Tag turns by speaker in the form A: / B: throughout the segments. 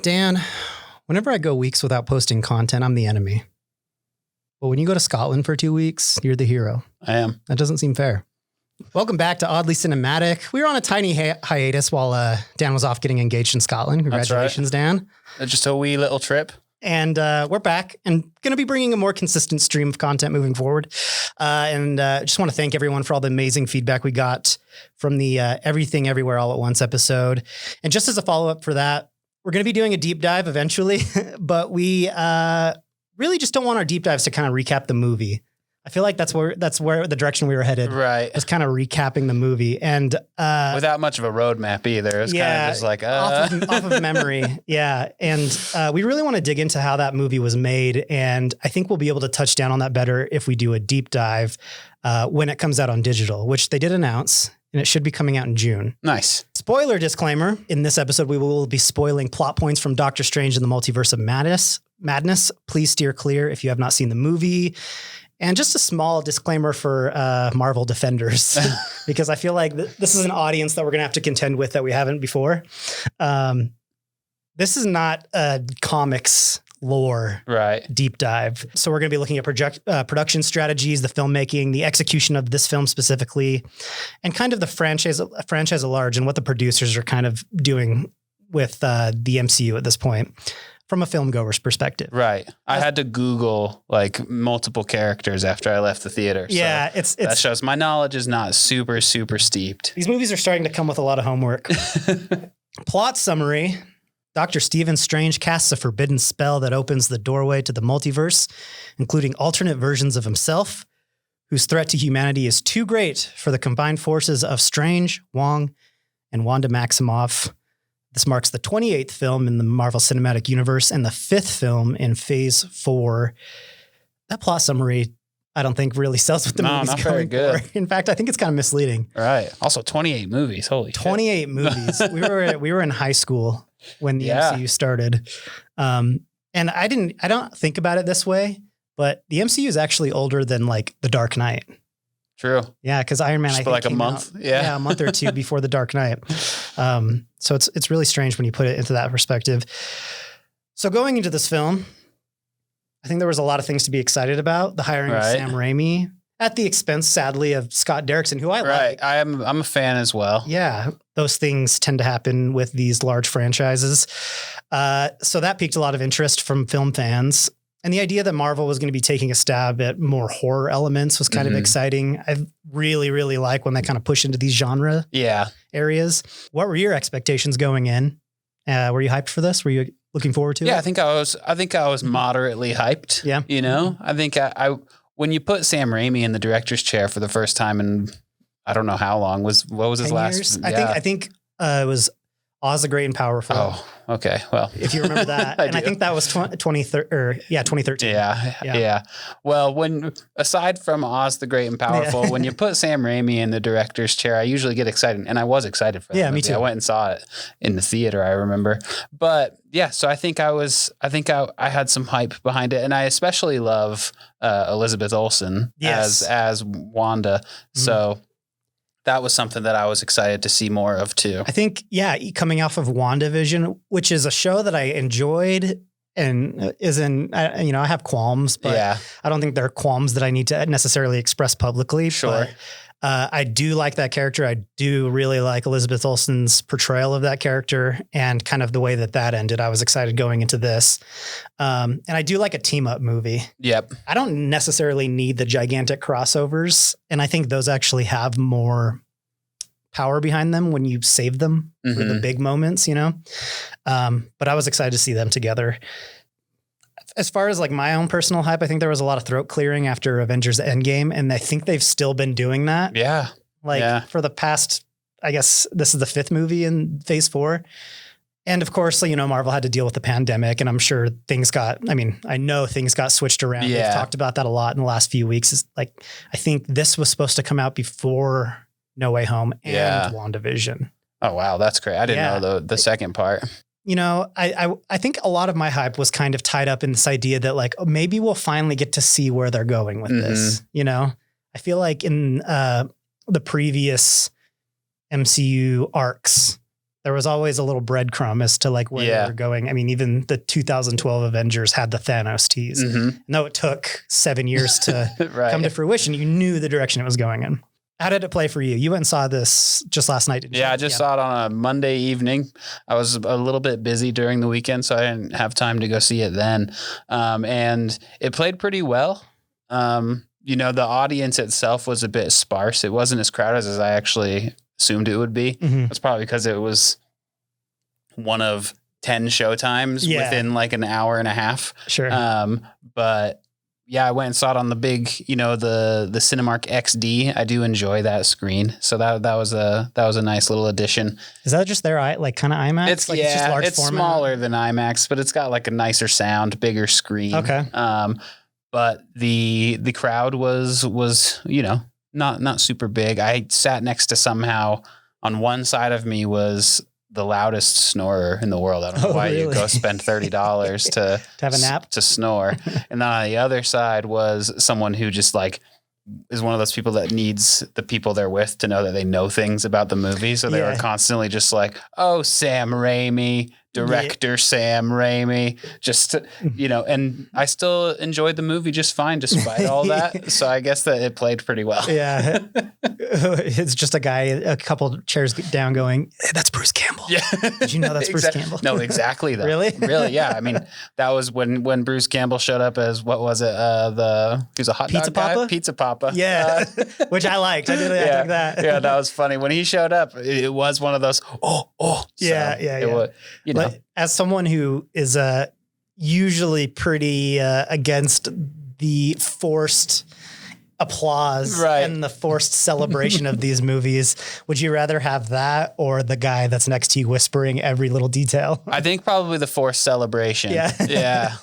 A: Dan, whenever I go weeks without posting content, I'm the enemy. But when you go to Scotland for 2 weeks, you're the hero.
B: I am.
A: That doesn't seem fair. Welcome back to Oddly Cinematic. We were on a tiny hiatus while Dan was off getting engaged in Scotland. Congratulations, Dan.
B: Just a wee little trip.
A: And we're back and going to be bringing a more consistent stream of content moving forward. And just want to thank everyone for all the amazing feedback we got from the Everything Everywhere All at Once episode. And just as a follow-up for that, we're going to be doing a deep dive eventually, but we really just don't want our deep dives to kind of recap the movie. I feel like that's where the direction we were headed. Right. Was kind of recapping the movie and
B: without much of a roadmap either. It's kind of just like
A: off of memory. Yeah. And we really want to dig into how that movie was made. And I think we'll be able to touch down on that better if we do a deep dive when it comes out on digital, which they did announce. And it should be coming out in June.
B: Nice.
A: Spoiler disclaimer. In this episode, we will be spoiling plot points from Doctor Strange in the Multiverse of Madness. Please steer clear if you have not seen the movie. And just a small disclaimer for Marvel defenders, because I feel like this is an audience that we're going to have to contend with that we haven't before. This is not a comics lore deep dive. So we're going to be looking at production strategies, the filmmaking, the execution of this film specifically, and kind of the franchise at large and what the producers are kind of doing with the MCU at this point from a film goer's perspective.
B: Right. I had to Google like multiple characters after I left the theater.
A: Yeah.
B: So that shows my knowledge is not super steeped.
A: These movies are starting to come with a lot of homework. Plot summary. Dr. Stephen Strange casts a forbidden spell that opens the doorway to the multiverse, including alternate versions of himself, whose threat to humanity is too great for the combined forces of Strange, Wong, and Wanda Maximoff. This marks the 28th film in the Marvel Cinematic Universe and the 5th film in Phase 4. That plot summary, I don't think really sells what the movie's
B: not
A: going
B: very good.
A: for. In fact, I think it's kind of misleading.
B: Right. Also, 28 movies. Holy
A: 28 movies. We were in high school when the MCU started. And I don't think about it this way, but the MCU is actually older than like The Dark Knight.
B: True.
A: Yeah, because Iron Man, I think,
B: like a month.
A: Yeah, a month or two before The Dark Knight. So it's really strange when you put it into that perspective. So going into this film, I think there was a lot of things to be excited about. The hiring of Sam Raimi at the expense, sadly, of Scott Derrickson, who I like.
B: I'm a fan as well.
A: Yeah, those things tend to happen with these large franchises. So that piqued a lot of interest from film fans. And the idea that Marvel was going to be taking a stab at more horror elements was kind of exciting. I really, really like when they kind of push into these genre areas. What were your expectations going in? Were you hyped for this? Were you looking forward to it?
B: Yeah, I think I was moderately hyped.
A: Yeah.
B: You know, I think I when you put Sam Raimi in the director's chair for the first time in I don't know how long what was his last
A: years? I think it was Oz the Great and Powerful.
B: Oh, okay. Well,
A: if you remember that. I think that was 2013.
B: Yeah. Well, aside from Oz the Great and Powerful, when you put Sam Raimi in the director's chair, I usually get excited, and I was excited for that movie.
A: Me too.
B: I went and saw it in the theater, I remember. But yeah, so I think I had some hype behind it, and I especially love Elizabeth Olsen as Wanda. So that was something that I was excited to see more of too.
A: I think, coming off of WandaVision, which is a show that I enjoyed and I have qualms, but I don't think they're qualms that I need to necessarily express publicly.
B: Sure.
A: But I do like that character. I do really like Elizabeth Olsen's portrayal of that character and kind of the way that ended. I was excited going into this. And I do like a team up movie.
B: Yep.
A: I don't necessarily need the gigantic crossovers. And I think those actually have more power behind them when you save them for the big moments, you know? But I was excited to see them together. As far as like my own personal hype, I think there was a lot of throat clearing after Avengers Endgame. And I think they've still been doing that.
B: Yeah.
A: For the past, I guess this is the 5th movie in Phase 4. And of course, Marvel had to deal with the pandemic, and I'm sure I know things got switched around.
B: Yeah.
A: They've talked about that a lot in the last few weeks. It's like, I think this was supposed to come out before No Way Home and WandaVision.
B: Oh, wow. That's great. I didn't know the second part.
A: I think a lot of my hype was kind of tied up in this idea that like, maybe we'll finally get to see where they're going with this. I feel like in the previous MCU arcs, there was always a little breadcrumb as to like where they were going. I mean, even the 2012 Avengers had the Thanos tease. No, it took 7 years to come to fruition. You knew the direction it was going in. How did it play for you? You went and saw this just last night, didn't you?
B: I just saw it on a Monday evening. I was a little bit busy during the weekend, so I didn't have time to go see it then. And it played pretty well. The audience itself was a bit sparse. It wasn't as crowded as I actually assumed it would be. That's probably because it was one of 10 showtimes within like an hour and a half.
A: Sure.
B: But yeah, I went and saw it on the big, the Cinemark XD. I do enjoy that screen. So that was a nice little addition.
A: Is that just their like kind of IMAX?
B: It's
A: just large
B: it's
A: format?
B: Smaller than IMAX, but it's got like a nicer sound, bigger screen.
A: Okay.
B: But the crowd was not super big. I sat next to somehow on one side of me was the loudest snorer in the world. I don't know why you go spend $30 to
A: have a nap
B: to snore. And then on the other side was someone who just like is one of those people that needs the people they're with to know that they know things about the movie. So they were constantly just like, oh, Sam Raimi, director Sam Raimi, just, and I still enjoyed the movie just fine despite all that. So I guess that it played pretty well.
A: Yeah. It's just a guy a couple chairs down going, hey, that's Bruce Campbell.
B: Yeah.
A: Did you know that's Bruce Campbell?
B: No, exactly. That.
A: Really?
B: Really, yeah. I mean, that was when Bruce Campbell showed up as, what was it? He was a hot
A: Pizza
B: dog guy?
A: Papa?
B: Pizza Papa.
A: Yeah. Which I liked. I did act like that.
B: Yeah, that was funny. When he showed up, it was one of those,
A: Yeah.
B: Was,
A: But as someone who is usually pretty against the forced applause and the forced celebration of these movies, would you rather have that or the guy that's next to you whispering every little detail?
B: I think probably the forced celebration. Yeah.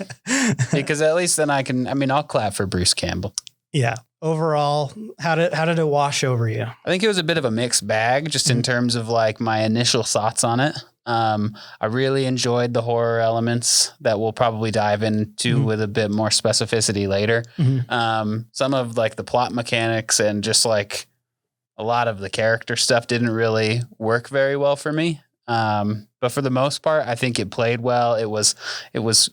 B: Because at least then I'll clap for Bruce Campbell.
A: Yeah. Overall, how did it wash over you?
B: I think it was a bit of a mixed bag just in terms of like my initial thoughts on it. I really enjoyed the horror elements that we'll probably dive into with a bit more specificity later. Some of like the plot mechanics and just like a lot of the character stuff didn't really work very well for me. But for the most part, I think it played well. It was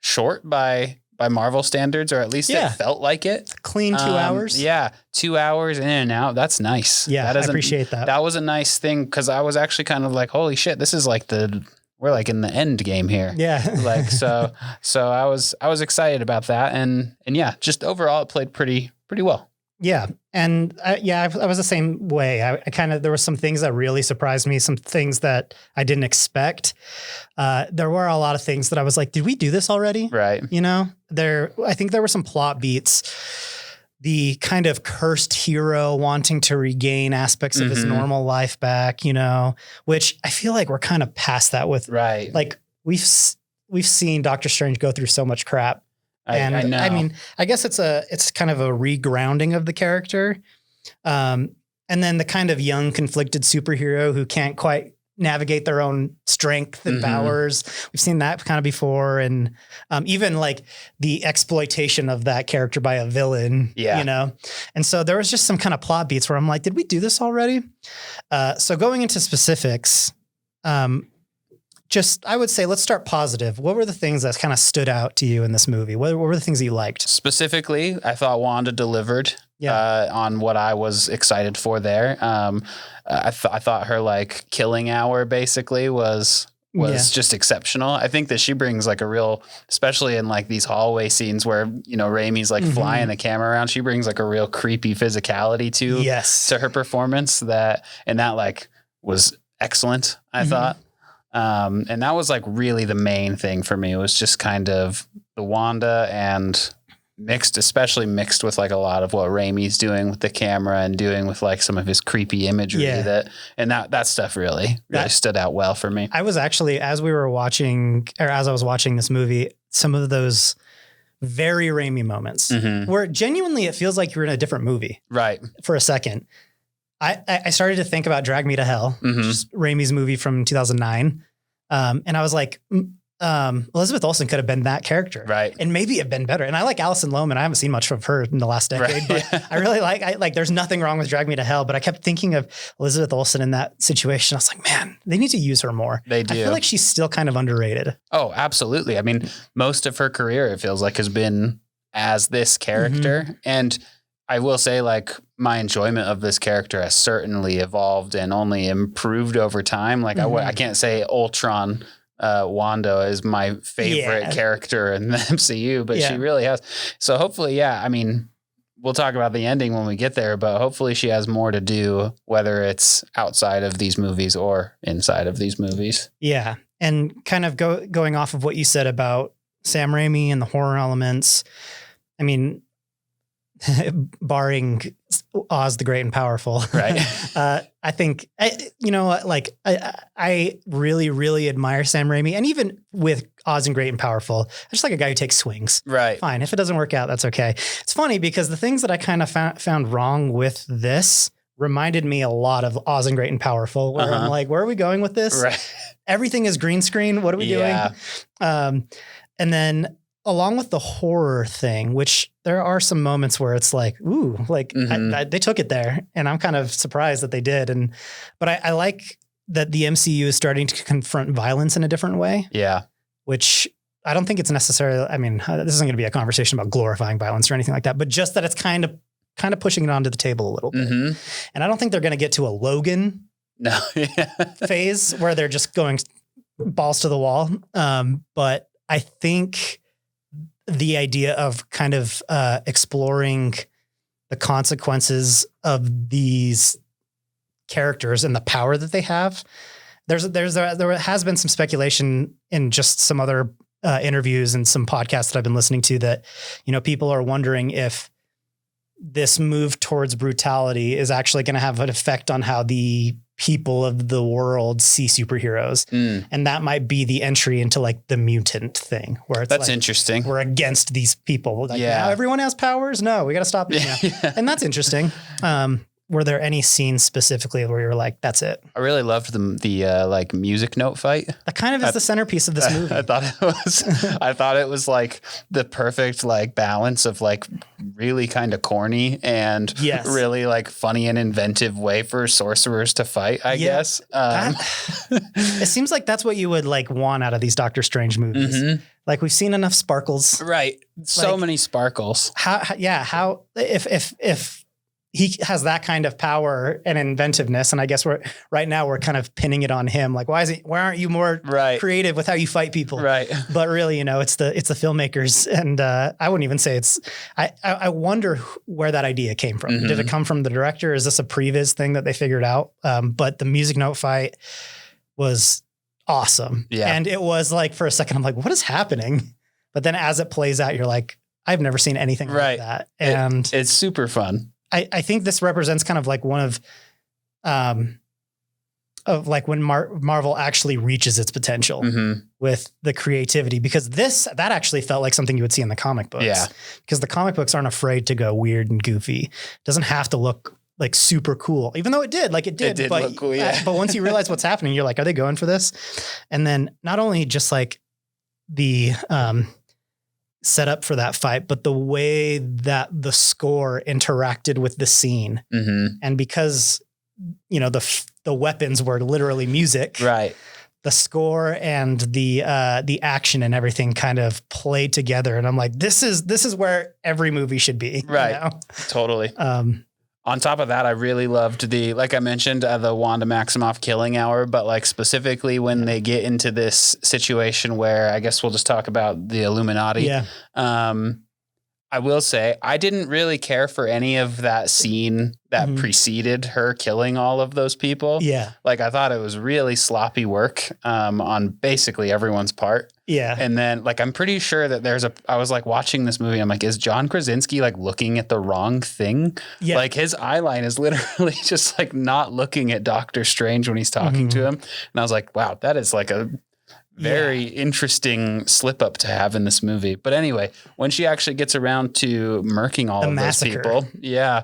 B: short by Marvel standards, or at least it felt like it.
A: Clean 2 hours.
B: Yeah. 2 hours in and out. That's nice.
A: Yeah. I appreciate that.
B: That was a nice thing. Cause I was actually kind of like, holy shit, this is like we're like in the end game here.
A: Yeah.
B: Like, so I was excited about that. And yeah, just overall it played pretty well.
A: Yeah. And I was the same way. I kind of, there were some things that really surprised me, some things that I didn't expect. There were a lot of things that I was like, did we do this already?
B: Right.
A: I think there were some plot beats, the kind of cursed hero wanting to regain aspects of his normal life back, which I feel like we're kind of past that with, like we've seen Doctor Strange go through so much crap. I know. I mean, I guess it's kind of a regrounding of the character. And then the kind of young conflicted superhero who can't quite navigate their own strength and powers. We've seen that kind of before. And even like the exploitation of that character by a villain, And so there was just some kind of plot beats where I'm like, did we do this already? So going into specifics, I would say, let's start positive. What were the things that kind of stood out to you in this movie? What were the things that you liked? Specifically,
B: I thought Wanda delivered on what I was excited for there. I thought her like killing hour basically was just exceptional. I think that she brings like a real, especially in like these hallway scenes where, Raimi's like flying the camera around, she brings like a real creepy physicality to her performance that like was excellent, I thought. And that was like really the main thing for me. It was just kind of the Wanda and especially mixed with like a lot of what Raimi's doing with the camera and doing with like some of his creepy imagery that stuff really stood out well for me. I was actually, as I was watching this movie, some of those very Raimi moments where genuinely it feels like you're in a different movie. Right. For a second. I started to think about Drag Me to Hell, which is Raimi's movie from 2009.
A: And I was like, Elizabeth Olsen could have been that character.
B: Right.
A: And maybe have been better. And I like Alison Lohman. I haven't seen much of her in the last decade, but I really like, there's nothing wrong with Drag Me to Hell, but I kept thinking of Elizabeth Olsen in that situation. I was like, man, they need to use her more.
B: They do.
A: I feel like she's still kind of underrated.
B: Oh, absolutely. I mean, most of her career, it feels like, has been as this character. And I will say, like, my enjoyment of this character has certainly evolved and only improved over time. Like, I can't say Ultron Wanda is my favorite character in the MCU, but she really has. So hopefully, I mean, we'll talk about the ending when we get there, but hopefully she has more to do, whether it's outside of these movies or inside of these movies. Yeah.
A: And kind of going off of what you said about Sam Raimi and the horror elements, I mean, barring Oz the Great and Powerful,
B: right?
A: I think, I really, really admire Sam Raimi. And even with Oz and Great and Powerful, I just like a guy who takes swings.
B: Right.
A: Fine. If it doesn't work out, that's okay. It's funny because the things that I kind of found wrong with this reminded me a lot of Oz and Great and Powerful, where I'm like, where are we going with this?
B: Right.
A: Everything is green screen. What are we doing? And then along with the horror thing, which there are some moments where it's like, ooh, like they took it there, and I'm kind of surprised that they did. But I like that the MCU is starting to confront violence in a different way. Yeah. Which I don't think it's necessarily, I mean, this isn't going to be a conversation about glorifying violence or anything like that, but just that it's kind of pushing it onto the table a little bit. And I don't think they're going to get to a Logan phase where they're just going balls to the wall. But I think the idea of kind of exploring the consequences of these characters and the power that they have. There has been some speculation in just some other interviews and some podcasts that I've been listening to that, people are wondering if this move towards brutality is actually going to have an effect on how the people of the world see superheroes. And that might be the entry into like the mutant thing where it's that's like, interesting. We're against these people. Like, now everyone has powers. No, we got to stop it. And that's interesting. Were there any scenes specifically where you're like, that's it?
B: I really loved the like music note fight.
A: That kind of is the centerpiece of this movie.
B: I thought it was like the perfect like balance of like really kind of corny and really like funny and inventive way for sorcerers to fight, I guess.
A: It seems like that's what you would like want out of these Doctor Strange movies. Like we've seen enough sparkles.
B: Right. So like, many sparkles.
A: How if he has that kind of power and inventiveness, and I guess we're kind of pinning it on him. Like, why aren't you more creative with how you fight people? Right. But really, it's the filmmakers, and I wouldn't even say it's. I wonder where that idea came from. Did it come from the director? Is this a previs thing that they figured out? But the music note fight was awesome. Yeah. And it was like, for a second, I'm like, what is happening? But then as it plays out, you're like, I've never seen anything like that. And
B: it's super fun.
A: I think this represents kind of like one of like when Marvel actually reaches its potential with the creativity, because that actually felt like something you would see in the comic books. Yeah. Because the comic books aren't afraid to go weird and goofy. It doesn't have to look like super cool, even though it did but,
B: look cool. Yeah.
A: But once you realize what's happening, you're like, are they going for this? And then not only just like the, set up for that fight, but the way that the score interacted with the scene. And because, the weapons were literally music, right? The score and the action and everything kind of played together. And I'm like, this is where every movie should be. Right.
B: Totally. On top of that, I really loved like I mentioned, the Wanda Maximoff killing hour, but like specifically when they get into this situation where I guess we'll just talk about the Illuminati. Yeah. I will say I didn't really care for any of that scene that preceded her killing all of those people. Yeah. Like I thought it was really sloppy work on basically everyone's part. Yeah. And then like, I'm pretty sure that I was like watching this movie. I'm like, is John Krasinski like looking at the wrong thing? Yeah. Like his eye line is literally just like not looking at Doctor Strange when he's talking to him. And I was like, wow, that is like a very interesting slip up to have in this movie. But anyway, when she actually gets around to murking all of those people. Yeah.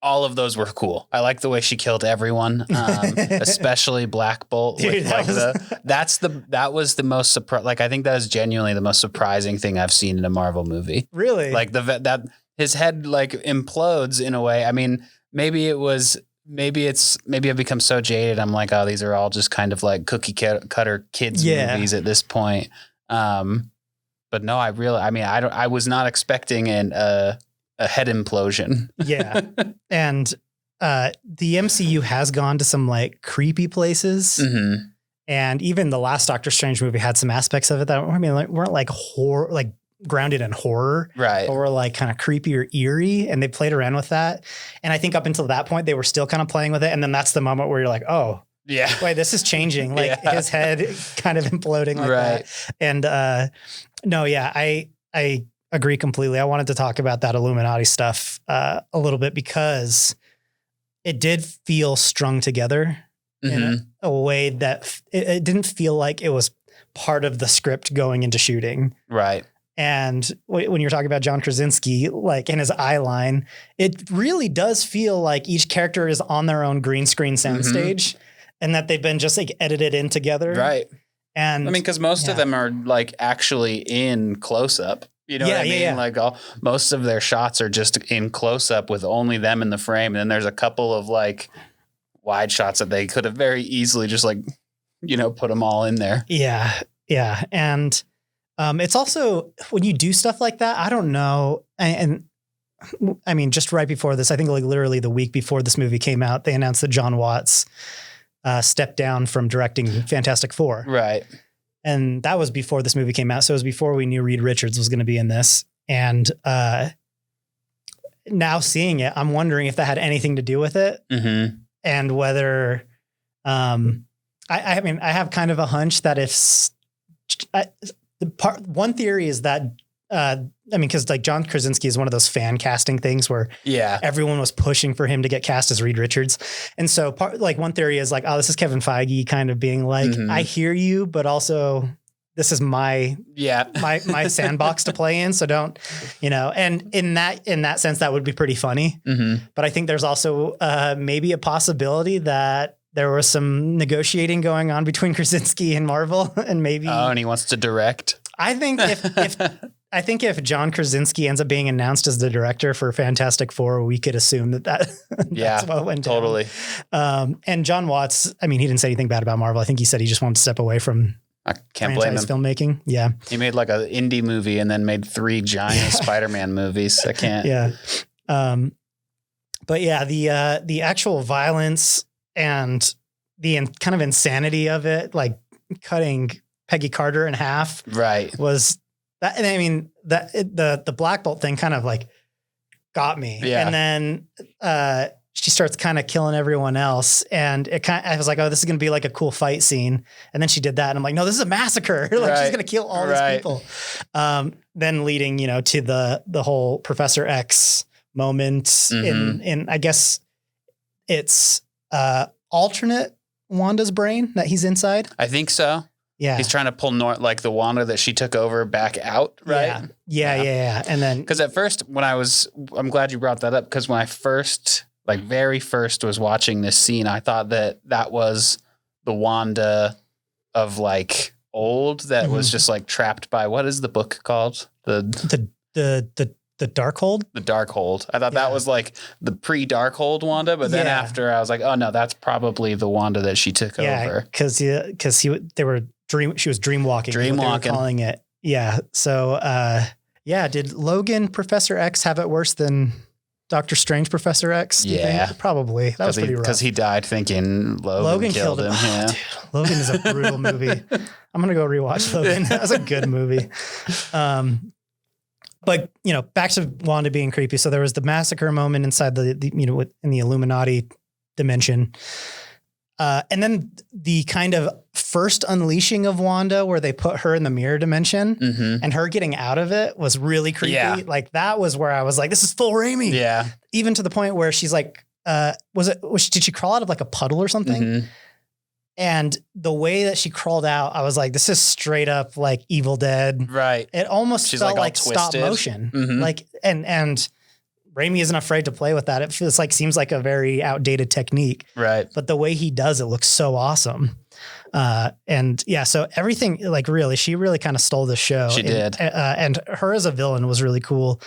B: All of those were cool. I like the way she killed everyone, especially Black Bolt.
A: Dude,
B: that was the most like I think that is genuinely the most surprising thing I've seen in a Marvel movie.
A: Really?
B: Like that his head like implodes in a way. I mean, maybe I've become so jaded. I'm like, oh, these are all just kind of like cookie cutter kids movies at this point. But no, I was not expecting a head implosion.
A: Yeah. And the MCU has gone to some like creepy places.
B: Mm-hmm.
A: And even the last Doctor Strange movie had some aspects of it that weren't like horror, like grounded in horror.
B: Right.
A: Or were like kind of creepy or eerie. And they played around with that. And I think up until that point, they were still kind of playing with it. And then that's the moment where you're like, oh,
B: yeah,
A: wait, this is changing. Like his head kind of imploding like that. And no, yeah, I agree completely. I wanted to talk about that Illuminati stuff a little bit because it did feel strung together in a way that it didn't feel like it was part of the script going into shooting.
B: Right.
A: And when you're talking about John Krasinski, like in his eye line, it really does feel like each character is on their own green screen soundstage and that they've been just like edited in together.
B: Right.
A: And
B: I mean, because most of them are like actually in close up. You know what I mean?
A: Yeah.
B: Like most of their shots are just in close up with only them in the frame. And then there's a couple of like wide shots that they could have very easily just like, put them all in there.
A: Yeah. Yeah. And it's also when you do stuff like that, I don't know. And I mean, just right before this, I think like literally the week before this movie came out, they announced that John Watts stepped down from directing Fantastic Four.
B: Right.
A: And that was before this movie came out. So it was before we knew Reed Richards was going to be in this. And now seeing it, I'm wondering if that had anything to do with it.
B: Mm-hmm.
A: And whether, I mean, I have kind of a hunch that one theory is that, because like John Krasinski is one of those fan casting things where everyone was pushing for him to get cast as Reed Richards. And so one theory is like, oh, this is Kevin Feige kind of being like, I hear you, but also this is my sandbox to play in. So don't, and in that sense, that would be pretty funny.
B: Mm-hmm.
A: But I think there's also maybe a possibility that there was some negotiating going on between Krasinski and Marvel and maybe.
B: Oh, and he wants to direct.
A: I think if John Krasinski ends up being announced as the director for Fantastic Four, we could assume that's what went down.
B: Totally.
A: And John Watts, I mean, he didn't say anything bad about Marvel. I think he said he just wanted to step away from
B: I can't blame him.
A: Filmmaking. Yeah.
B: He made like an indie movie and then made 3 giant Spider-Man movies. I can't.
A: Yeah. But yeah, the actual violence and the kind of insanity of it, like cutting Peggy Carter in half,
B: right,
A: was that. And I mean, the Black Bolt thing kind of like got me.
B: Yeah.
A: And then she starts kind of killing everyone else, and I was like, oh, this is gonna be like a cool fight scene. And then she did that, and I'm like, no, this is a massacre. Like she's gonna kill all these people. Then leading, to the whole Professor X moment in I guess it's alternate Wanda's brain that he's inside.
B: I think so.
A: Yeah.
B: He's trying to pull like the Wanda that she took over back out, right?
A: Yeah. And then
B: because at first I'm glad you brought that up, because when I very first was watching this scene, I thought that was the Wanda of like old that was just like trapped by, what is the book called?
A: The Darkhold?
B: The Darkhold. I thought that was like the pre-Darkhold Wanda, but then after I was like, oh no, that's probably the Wanda that she took over.
A: Because she was dreamwalking.
B: Dreamwalking.
A: Calling it. Yeah. So did Logan Professor X have it worse than Doctor Strange Professor X?
B: Yeah.
A: Probably. That was pretty rough.
B: Because he died thinking Logan killed him.
A: Oh, dude, Logan is a brutal movie. I'm going to go rewatch Logan. That was a good movie. But, back to Wanda being creepy. So there was the massacre moment inside in the Illuminati dimension. And then the kind of first unleashing of Wanda where they put her in the mirror dimension and her getting out of it was really creepy. Yeah. Like that was where I was like, this is full Raimi.
B: Yeah.
A: Even to the point where she's like, did she crawl out of like a puddle or something? Mm-hmm. And the way that she crawled out, I was like, this is straight up like Evil Dead.
B: Right.
A: It almost felt like stop motion.
B: Mm-hmm.
A: Like, and Raimi isn't afraid to play with that. It feels like, seems like a very outdated technique.
B: Right.
A: But the way he does it looks so awesome. And yeah, so everything, like really, she really kind of stole the show.
B: She did.
A: And her as a villain was really cool.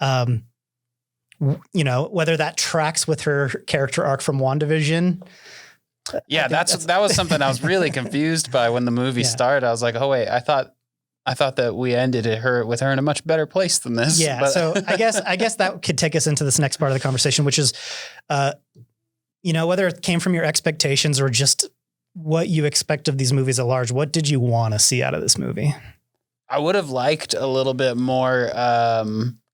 A: You know, whether that tracks with her character arc from WandaVision.
B: Yeah, that was something I was really confused by when the movie started. I was like, oh wait, I thought that we ended with her in a much better place than this.
A: Yeah. But so I guess that could take us into this next part of the conversation, which is, you know, whether it came from your expectations or just what you expect of these movies at large. What did you want to see out of this movie?
B: I would have liked a little bit more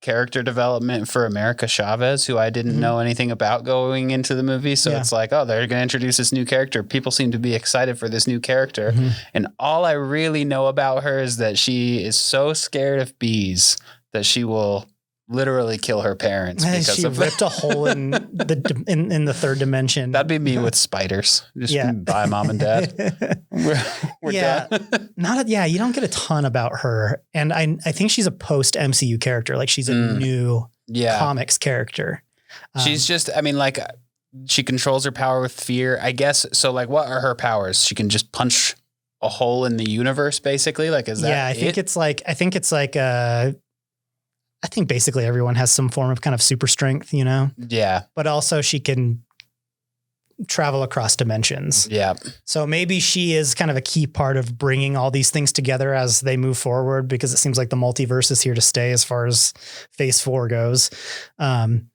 B: character development for America Chavez, who I didn't know anything about going into the movie. So it's like, oh, they're going to introduce this new character. People seem to be excited for this new character. And all I really know about her is that she is so scared of bees that she will literally kill her parents because
A: she ripped a hole in the third dimension.
B: That'd be me with spiders. Just bye, mom and dad. We're done.
A: You don't get a ton about her. And I think she's a post MCU character. Like she's a new comics character.
B: She's just, I mean, like she controls her power with fear, I guess. So like, what are her powers? She can just punch a hole in the universe basically. Like, is that
A: I think it's like, I think basically everyone has some form of kind of super strength, you know?
B: Yeah.
A: But also she can travel across dimensions.
B: Yeah.
A: So maybe she is kind of a key part of bringing all these things together as they move forward, because it seems like the multiverse is here to stay as far as phase 4 goes. And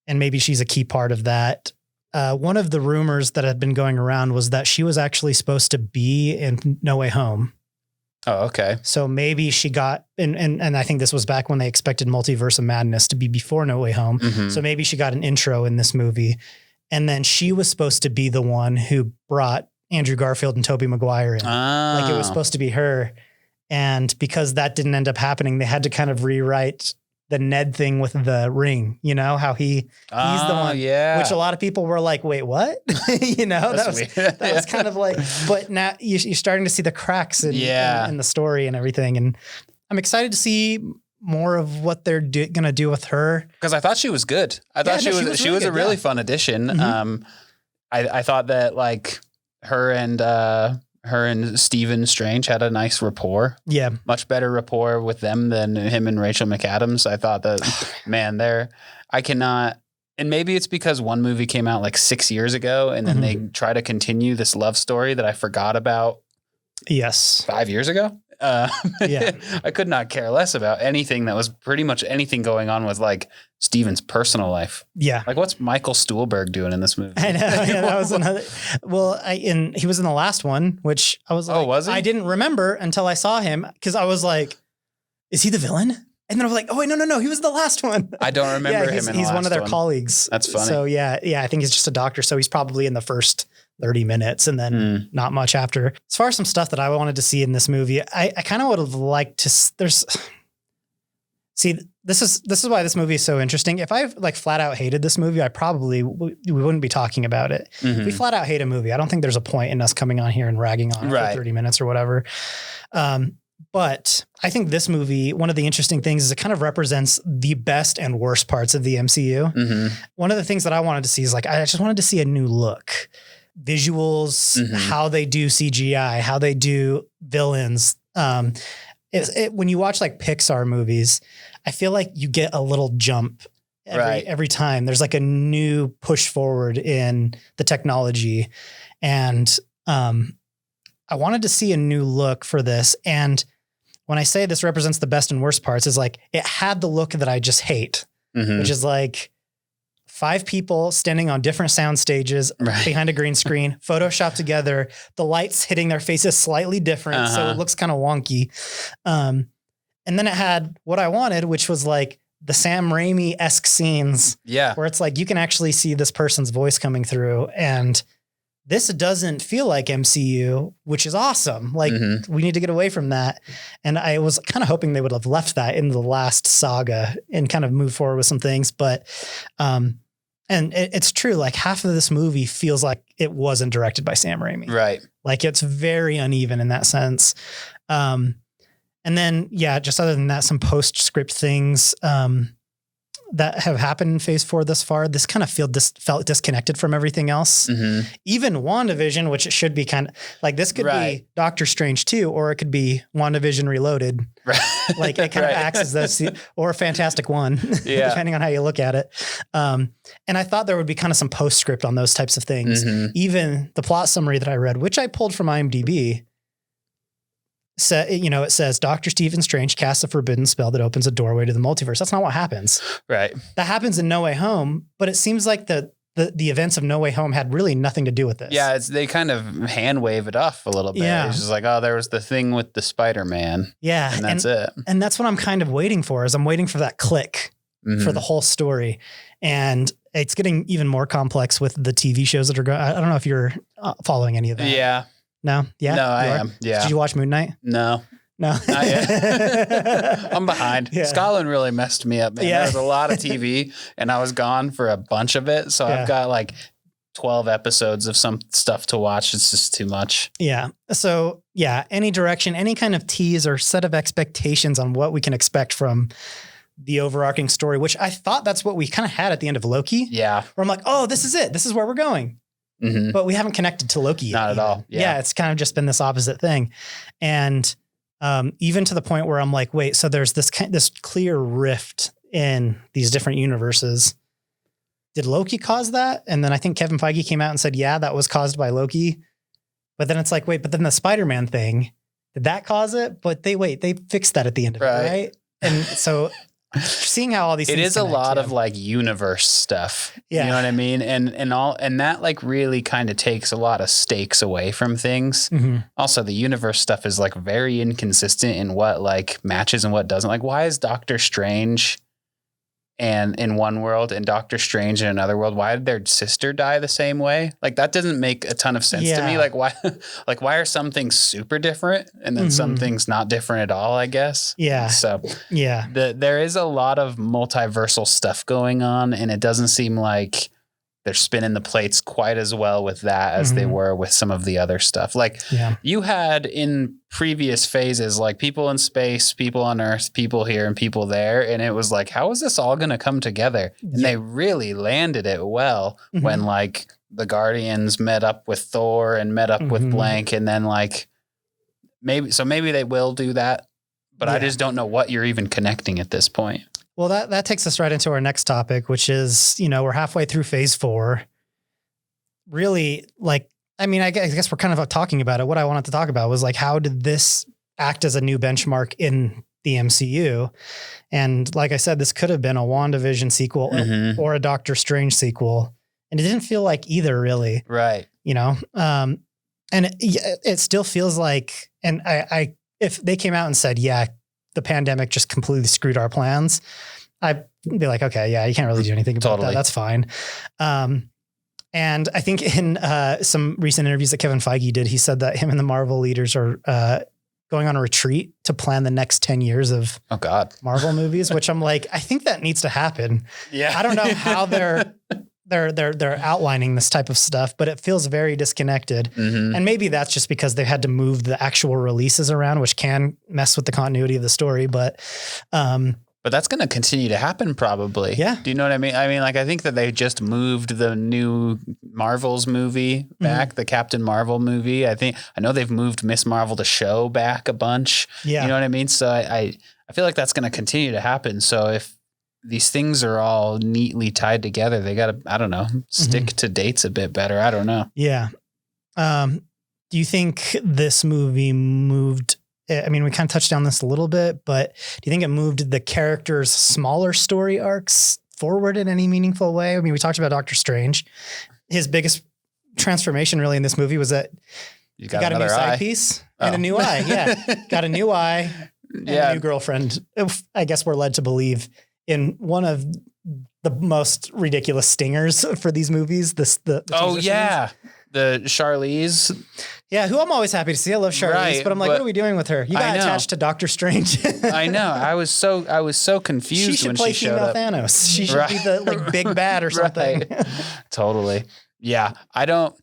A: maybe she's a key part of that. One of the rumors that had been going around was that she was actually supposed to be in No Way Home.
B: Oh, okay.
A: So maybe she got, and I think this was back when they expected Multiverse of Madness to be before No Way Home. So maybe she got an intro in this movie. And then she was supposed to be the one who brought Andrew Garfield and Tobey Maguire in. Like it was supposed to be her. And because that didn't end up happening, they had to kind of rewrite the Ned thing with the ring, you know, how he's the one, which a lot of people were like, wait, what? You know, that was kind of like, but now you're starting to see the cracks in the story and everything. And I'm excited to see more of what they're going to do with her.
B: Cause I thought she was good. I thought she was a really fun addition. I thought that like her and Stephen Strange had a nice rapport. Yeah. Much better rapport with them than him and Rachel McAdams. I thought that, man, I cannot, and maybe it's because one movie came out like 6 years ago and then they try to continue this love story that I forgot about.
A: Yes.
B: 5 years ago. I could not care less about anything that was pretty much anything going on with like Steven's personal life. Yeah. Like what's Michael Stuhlbarg doing in this movie?
A: I know. Yeah, that was another. Well, he was in the last one, which I was like,
B: was he?
A: I didn't remember until I saw him because I was like, is he the villain? And then I was like, oh wait, no. He was the last one.
B: I don't remember him in the last one.
A: He's one of their colleagues.
B: That's funny.
A: So yeah. I think he's just a doctor. So he's probably in the first 30 minutes and then not much after. As far as some stuff that I wanted to see in this movie, I kind of would have liked to, this is why this movie is so interesting. If I like flat out hated this movie, I probably we wouldn't be talking about it. If we flat out hate a movie, I don't think there's a point in us coming on here and ragging on it for 30 minutes or whatever. But I think this movie, one of the interesting things is it kind of represents the best and worst parts of the MCU. One of the things that I wanted to see is like, I just wanted to see a new look. Visuals, how they do CGI, how they do villains. When you watch like Pixar movies, I feel like you get a little jump every time. There's like a new push forward in the technology. And I wanted to see a new look for this. And when I say this represents the best and worst parts, is like it had the look that I just hate, which is like 5 people standing on different sound stages behind a green screen, photoshopped together, the lights hitting their faces slightly different. So it looks kind of wonky. And then it had what I wanted, which was like the Sam Raimi-esque scenes where it's like, you can actually see this person's voice coming through. And this doesn't feel like MCU, which is awesome. Like we need to get away from that. And I was kind of hoping they would have left that in the last saga and kind of move forward with some things. But, and it's true. Like half of this movie feels like it wasn't directed by Sam Raimi. Right. Like it's very uneven in that sense. And then, just other than that, some postscript things. that have happened in phase 4 thus far, this kind of felt disconnected from everything else. Even WandaVision, which it should be kind of like, this could be Doctor Strange 2, or it could be WandaVision Reloaded. Like it kind of acts as this, or Fantastic One, depending on how you look at it. And I thought there would be kind of some postscript on those types of things. Even the plot summary that I read, which I pulled from IMDb, it says Dr. Stephen Strange casts a forbidden spell that opens a doorway to the multiverse. That's not what happens. Right. That happens in No Way Home, but it seems like the events of No Way Home had really nothing to do with this.
B: Yeah, they kind of hand wave it off a little bit. Yeah. It's just like, oh, there was the thing with the Spider-Man. Yeah. And that's it. And that's what I'm kind of waiting for, is I'm waiting for that click for the whole story. And it's getting even more complex with the TV shows that are going. I don't know if you're following any of that. Yeah.
A: No? Yeah?
B: No, I am. Yeah.
A: Did you watch Moon Knight?
B: No.
A: No.
B: Not yet. I'm behind. Yeah. Scotland really messed me up, man. Yeah. There was a lot of TV and I was gone for a bunch of it. So I've got like 12 episodes of some stuff to watch. It's just too much.
A: Yeah. So yeah, any direction, any kind of tease or set of expectations on what we can expect from the overarching story, which I thought that's what we kind of had at the end of Loki.
B: Yeah.
A: Where I'm like, oh, this is it. This is where we're going. But we haven't connected to Loki yet.
B: Not at all.
A: Yeah. It's kind of just been this opposite thing. And even to the point where I'm like, wait, so there's this clear rift in these different universes. Did Loki cause that? And then I think Kevin Feige came out and said, yeah, that was caused by Loki. But then it's like, wait, but then the Spider-Man thing, did that cause it? But they fixed that at the end of it, right? And so seeing how all these things
B: it is a lot of like universe stuff. Yeah. You know what I mean? And that like really kind of takes a lot of stakes away from things. Also, the universe stuff is like very inconsistent in what like matches and what doesn't. Like, why is Doctor Strange and in one world and Doctor Strange in another world, why did their sister die the same way? Like, that doesn't make a ton of sense to me. Like, why are some things super different and then some things not different at all, I guess?
A: Yeah.
B: So there is a lot of multiversal stuff going on, and it doesn't seem like they're spinning the plates quite as well with that as they were with some of the other stuff. Like you had in previous phases, like people in space, people on Earth, people here and people there. And it was like, how is this all going to come together? And they really landed it well when like the Guardians met up with Thor and met up with blank. And then like, maybe they will do that, but I just don't know what you're even connecting at this point.
A: Well, that takes us right into our next topic, which is, we're halfway through phase 4. Really, like, I mean, I guess we're kind of talking about it. What I wanted to talk about was like, how did this act as a new benchmark in the MCU? And like I said, this could have been a WandaVision sequel or a Doctor Strange sequel. And it didn't feel like either, really.
B: Right.
A: And it still feels like, and if they came out and said, yeah, the pandemic just completely screwed our plans, I'd be like, okay, yeah, you can't really do anything about that. That's fine. And I think in some recent interviews that Kevin Feige did, he said that him and the Marvel leaders are going on a retreat to plan the next 10 years of Marvel movies, which I'm like, I think that needs to happen. Yeah. I don't know how they're outlining this type of stuff, but it feels very disconnected. And maybe that's just because they had to move the actual releases around, which can mess with the continuity of the story. But
B: that's going to continue to happen probably.
A: Yeah.
B: Do you know what I mean? I mean, like, I think that they just moved the new Marvels movie back, the Captain Marvel movie. I know they've moved Miss Marvel the show back a bunch. Yeah. You know what I mean? So I feel like that's going to continue to happen. So if these things are all neatly tied together, they got to, I don't know, stick to dates a bit better. I don't know.
A: Yeah. Do you think this movie moved, I mean, we kind of touched on this a little bit, but do you think it moved the characters' smaller story arcs forward in any meaningful way? I mean, we talked about Doctor Strange. His biggest transformation really in this movie was that he got a new side piece and a new eye. Yeah. Got a new eye and a new girlfriend. I guess we're led to believe in one of the most ridiculous stingers for these movies. The Charlize. Yeah, who I'm always happy to see. I love Charlize, but I'm like, what are we doing with her? You got attached to Doctor Strange.
B: I know. I was so confused when she showed up.
A: She should play female Thanos. She should be the big bad or something.
B: Totally. Yeah. I don't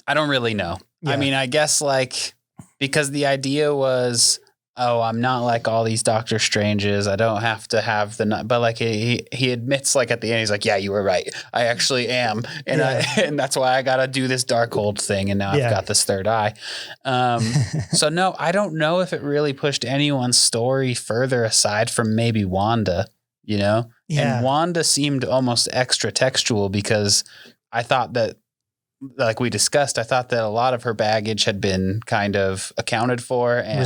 B: really know. Yeah. I mean, I guess like, because the idea was oh, I'm not like all these Doctor Stranges. I don't have to have but like he admits like at the end, he's like, yeah, you were right. I actually am. And and that's why I got to do this Darkhold thing. And now I've got this third eye. So no, I don't know if it really pushed anyone's story further aside from maybe Wanda, you know? Yeah. And Wanda seemed almost extra textual because I thought that, like we discussed, I thought that a lot of her baggage had been kind of accounted for and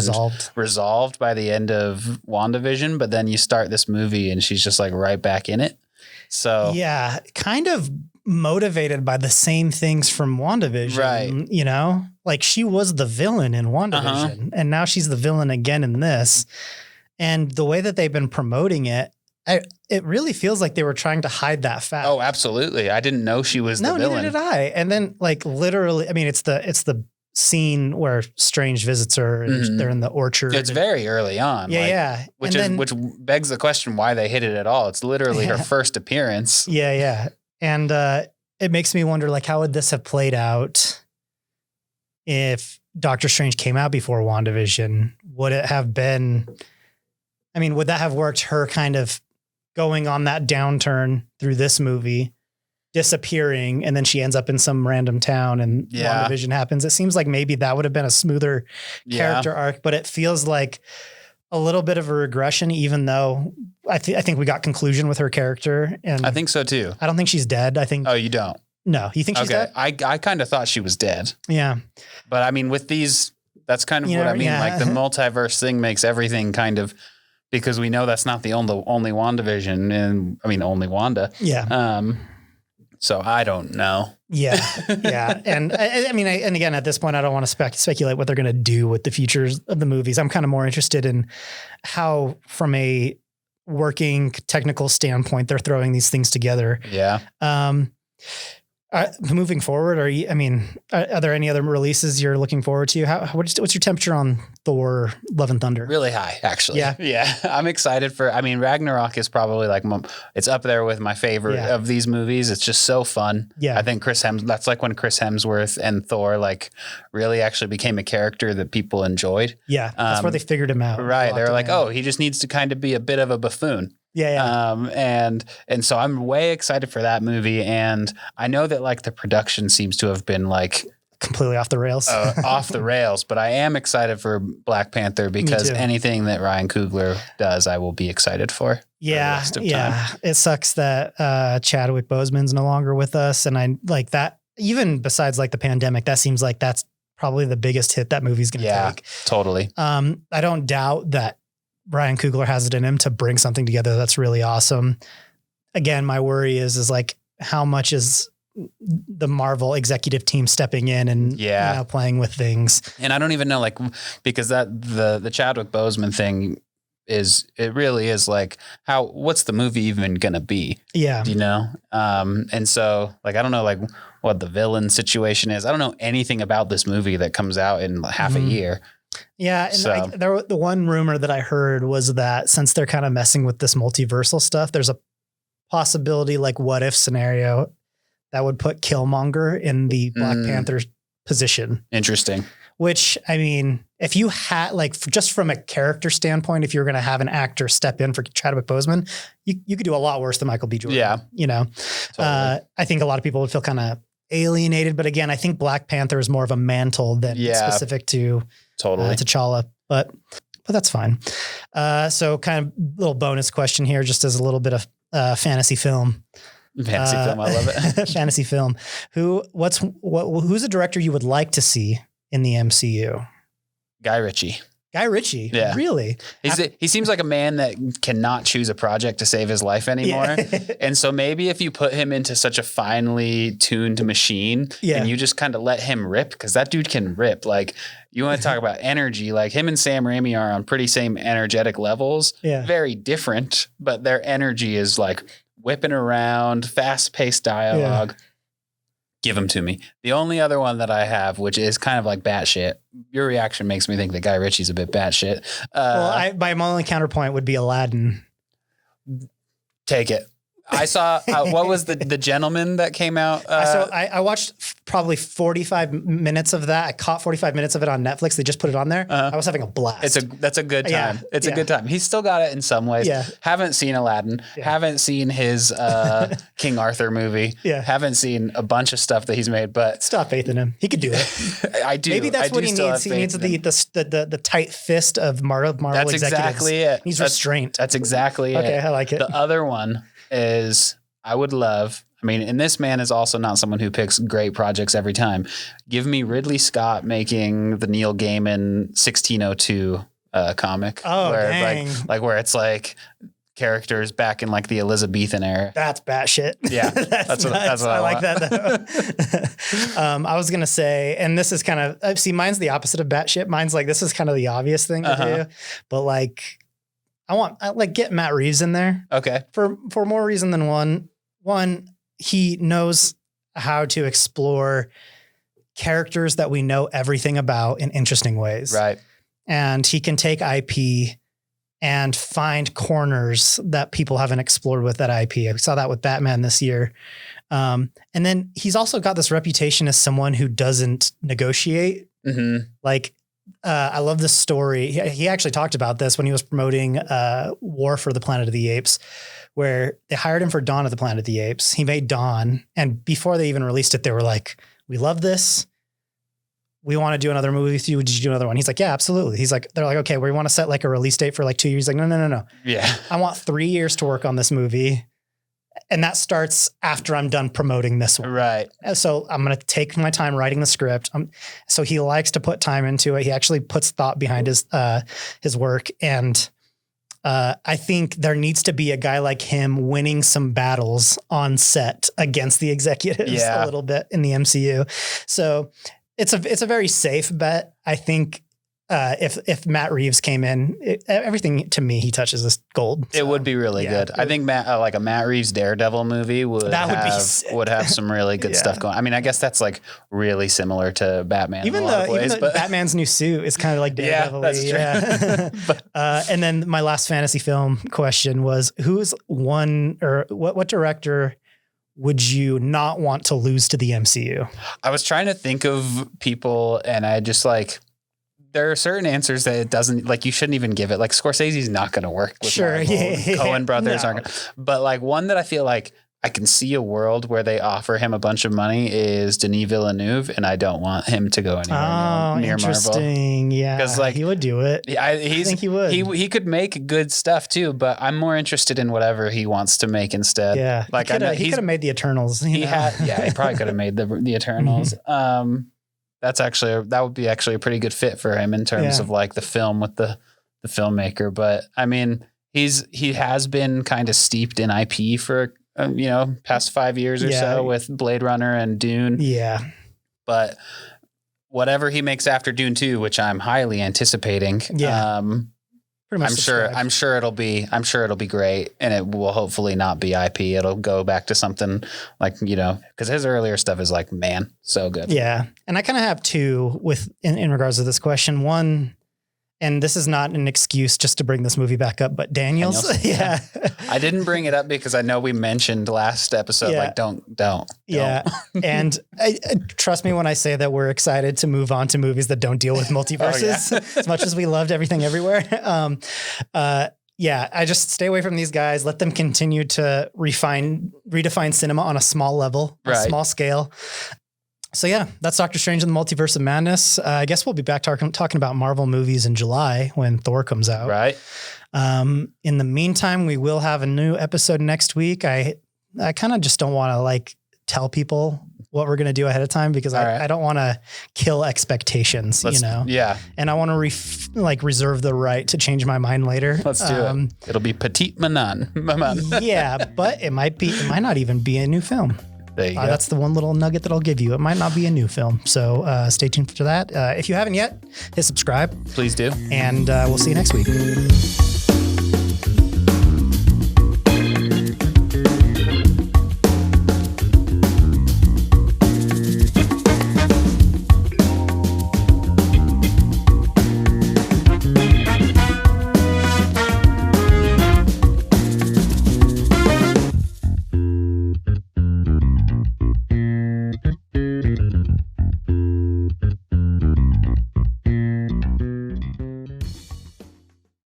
B: resolved by the end of WandaVision. But then you start this movie and she's just like right back in it. So yeah,
A: kind of motivated by the same things from WandaVision, right? You know, like she was the villain in WandaVision and now she's the villain again in this. And the way that they've been promoting it, it really feels like they were trying to hide that fact.
B: Oh, absolutely. I didn't know she was the villain. No, neither
A: did I. And then like literally, I mean, it's the scene where Strange visits her and they're in the orchard.
B: It's very early on.
A: Yeah,
B: like, which begs the question why they hid it at all. It's literally her first appearance.
A: Yeah. And it makes me wonder, like, how would this have played out if Doctor Strange came out before WandaVision? Would it have been, I mean, would that have worked her kind of going on that downturn through this movie, disappearing, and then she ends up in some random town and WandaVision happens? It seems like maybe that would have been a smoother character arc, but it feels like a little bit of a regression, even though I think we got conclusion with her character. And
B: I think so too.
A: I don't think she's dead. I think.
B: Oh, you don't?
A: No. You think she's dead?
B: I kind of thought she was dead.
A: Yeah.
B: But I mean, with these, that's kind of what I mean. Yeah. Like the multiverse thing makes everything kind of, because we know that's not the only WandaVision, and I mean only Wanda.
A: Yeah.
B: So I don't know.
A: Yeah. And I mean, and again, at this point, I don't want to speculate what they're going to do with the futures of the movies. I'm kind of more interested in how, from a working technical standpoint, they're throwing these things together.
B: Yeah.
A: Moving forward, are there any other releases you're looking forward to? What's your temperature on Thor: Love and Thunder?
B: Really high, actually.
A: Yeah.
B: I'm excited for. I mean, Ragnarok is probably like it's up there with my favorite of these movies. It's just so fun.
A: Yeah,
B: I think that's like when Chris Hemsworth and Thor like really actually became a character that people enjoyed.
A: Yeah, that's where they figured him out.
B: Right, they were like, oh, he just needs to kind of be a bit of a buffoon.
A: Yeah.
B: And so I'm way excited for that movie. And I know that like the production seems to have been like
A: completely off the rails,
B: but I am excited for Black Panther because anything that Ryan Coogler does, I will be excited for.
A: Yeah. It sucks that Chadwick Boseman's no longer with us. And I like that, even besides like the pandemic, that seems like that's probably the biggest hit that movie's going to take.
B: Totally.
A: I don't doubt that Ryan Coogler has it in him to bring something together that's really awesome. Again, my worry is like how much is the Marvel executive team stepping in and playing with things.
B: And I don't even know, like, because that the Chadwick Boseman thing it really is like what's the movie even gonna be?
A: Yeah.
B: Do you know? And so like I don't know like what the villain situation is. I don't know anything about this movie that comes out in half a year.
A: Yeah, and the one rumor that I heard was that since they're kind of messing with this multiversal stuff, there's a possibility, like what if scenario, that would put Killmonger in the Black Panther position.
B: Interesting.
A: Which, I mean, if you had just from a character standpoint, if you're going to have an actor step in for Chadwick Boseman, you could do a lot worse than Michael B. Jordan.
B: Yeah,
A: you know.
B: Totally.
A: I think a lot of people would feel kind of alienated, but again, I think Black Panther is more of a mantle than specific to T'Challa, but that's fine. So kind of little bonus question here, just as a little bit of fantasy film.
B: Fantasy film, I love it.
A: Fantasy film. Who's a director you would like to see in the MCU?
B: Guy Ritchie.
A: Guy Ritchie?
B: Yeah.
A: Really?
B: He seems like a man that cannot choose a project to save his life anymore. Yeah. And so maybe if you put him into such a finely tuned machine and you just kind of let him rip, because that dude can rip. Like, you want to talk about energy, like him and Sam Raimi are on pretty same energetic levels.
A: Yeah.
B: Very different, but their energy is like whipping around, fast-paced dialogue. Yeah. Give them to me. The only other one that I have, which is kind of like batshit, your reaction makes me think that Guy Ritchie's a bit batshit.
A: My only counterpoint would be Aladdin.
B: Take it. I saw, what was the gentleman that came out?
A: So I watched probably 45 minutes of that. I caught 45 minutes of it on Netflix. They just put it on there. I was having a blast.
B: That's a good time. It's a good time. He's still got it in some ways.
A: Yeah.
B: Haven't seen Aladdin. Yeah. Haven't seen his King Arthur movie.
A: Yeah.
B: Haven't seen a bunch of stuff that he's made, but
A: stop faith in him. He could do it.
B: I do.
A: Maybe that's what he needs. He needs the tight fist of Marvel
B: that's
A: executives.
B: Exactly it.
A: He's restrained.
B: That's exactly it.
A: Okay, I like it.
B: The other one is I would love. I mean, and this man is also not someone who picks great projects every time. Give me Ridley Scott making the Neil Gaiman 1602 comic.
A: Oh,
B: where,
A: dang.
B: Like where it's like characters back in like the Elizabethan era.
A: That's batshit.
B: Yeah, that's what I
A: like that though. I was gonna say, and this is kind of mine's the opposite of batshit. Mine's like this is kind of the obvious thing to do, but like I get Matt Reeves in there.
B: Okay,
A: for more reason than one. One, he knows how to explore characters that we know everything about in interesting ways.
B: Right.
A: And he can take IP and find corners that people haven't explored with that IP. I saw that with Batman this year. And then he's also got this reputation as someone who doesn't negotiate. Mm-hmm. Like, I love this story. He actually talked about this when he was promoting War for the Planet of the Apes, where they hired him for Dawn of the Planet of the Apes. He made Dawn. And before they even released it, they were like, we love this. We want to do another movie with you. Would you do another one? He's like, yeah, absolutely. He's like, they're like, okay, we want to set like a release date for like 2 years. He's like, no.
B: Yeah.
A: I want 3 years to work on this movie. And that starts after I'm done promoting this one.
B: Right.
A: So I'm going to take my time writing the script. So he likes to put time into it. He actually puts thought behind his work. And I think there needs to be a guy like him winning some battles on set against the executives a little bit in the MCU. So it's a very safe bet. I think if Matt Reeves came in, everything to me he touches is gold. So,
B: it would be really good. I think like a Matt Reeves Daredevil movie would have some really good stuff going. I mean, I guess that's like really similar to Batman.
A: Even though Batman's new suit is kind of like Daredevil.
B: Yeah, that's true.
A: And then my last fantasy film question was: who's one or what director would you not want to lose to the MCU? I
B: was trying to think of people, and I just like. There are certain answers that it doesn't like. You shouldn't even give it. Like Scorsese's not going to work with Marvel. Coen brothers aren't. But like one that I feel like I can see a world where they offer him a bunch of money is Denis Villeneuve, and I don't want him to go anywhere near
A: interesting. Marvel. Yeah, because like he would do it.
B: I think he would. He could make good stuff too, but I'm more interested in whatever he wants to make instead.
A: Yeah, like he could have made the Eternals. He
B: probably could have made the Eternals. That would be actually a pretty good fit for him in terms of like the film with the filmmaker. But I mean, he has been kind of steeped in IP for, past 5 years or so with Blade Runner and Dune. Yeah. But whatever he makes after Dune 2, which I'm highly anticipating. Yeah. I'm sure it'll be great, and it will hopefully not be IP. It'll go back to something like, because his earlier stuff is like, man, so good. Yeah. And I kind of have two in regards to this question. One, and this is not an excuse just to bring this movie back up, but Daniels. Yeah. I didn't bring it up because I know we mentioned last episode, like don't. Yeah. And trust me when I say that we're excited to move on to movies that don't deal with multiverses as much as we loved Everything Everywhere. I just stay away from these guys. Let them continue to redefine cinema on a small level, a small scale. So yeah, that's Doctor Strange in the Multiverse of Madness. I guess we'll be back talking about Marvel movies in July when Thor comes out. Right. In the meantime, we will have a new episode next week. I kind of just don't want to like tell people what we're going to do ahead of time because I don't want to kill expectations, Yeah. And I want to reserve the right to change my mind later. Let's do it. It'll be Petite Manon. Yeah, but it might not even be a new film. That's the one little nugget that I'll give you. It might not be a new film. So stay tuned for that. If you haven't yet, hit subscribe. Please do. And we'll see you next week.